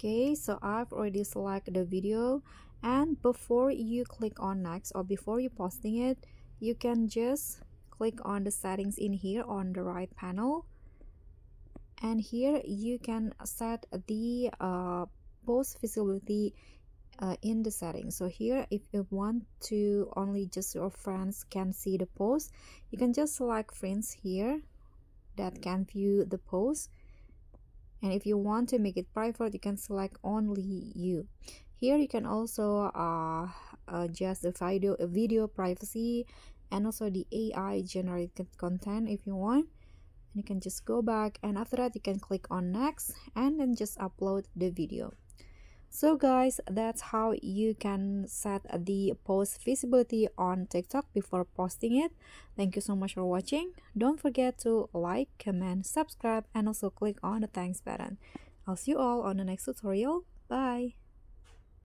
Okay, so I've already selected the video, and before you click on next or before you posting it, you can just click on the settings in here on the right panel, and here you can set the post visibility in the settings. So here, if you want to only just your friends can see the post, you can just select friends here that can view the post. And if you want to make it private, you can select only you. Here you can also adjust the video privacy and also the AI generated content if you want. And you can just go back, and after that you can click on next and then just upload the video. So guys, that's how you can set the post visibility on TikTok before posting it. Thank you so much for watching. Don't forget to like, comment, subscribe, and also click on the thanks button. I'll see you all on the next tutorial. Bye!